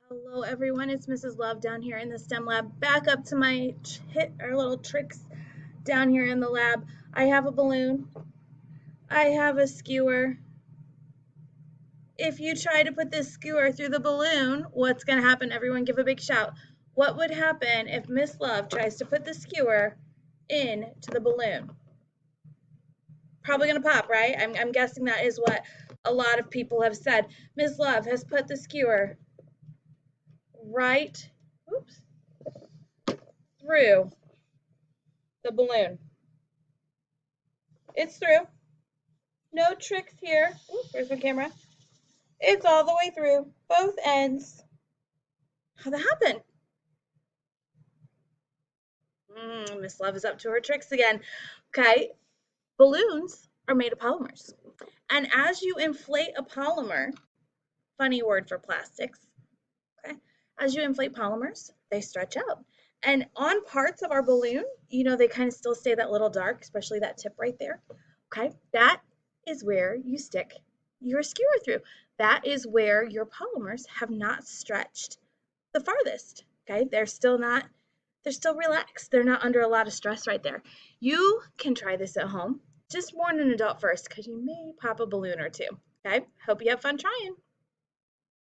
Hello everyone, it's Mrs. Love down here in the STEM lab. Back up to my our little tricks down here in the lab. I have a balloon. I have a skewer. If you try to put this skewer through the balloon, what's going to happen? Everyone give a big shout. What would happen if Miss Love tries to put the skewer into the balloon? Probably going to pop, right? I'm guessing that is what a lot of people have said. Miss Love has put the skewer right, oops, through the balloon. It's through. No tricks here. Ooh, where's my camera? It's all the way through, both ends. How'd that happen? Miss Love is up to her tricks again. Okay, balloons are made of polymers. And as you inflate a polymer, funny word for plastics, okay, as you inflate polymers, they stretch out. And on parts of our balloon, they kind of still stay that little dark, especially that tip right there. Okay, that is where you stick your skewer through. That is where your polymers have not stretched the farthest. Okay, they're still relaxed. They're not under a lot of stress right there. You can try this at home. Just warn an adult first because you may pop a balloon or two. Okay, hope you have fun trying.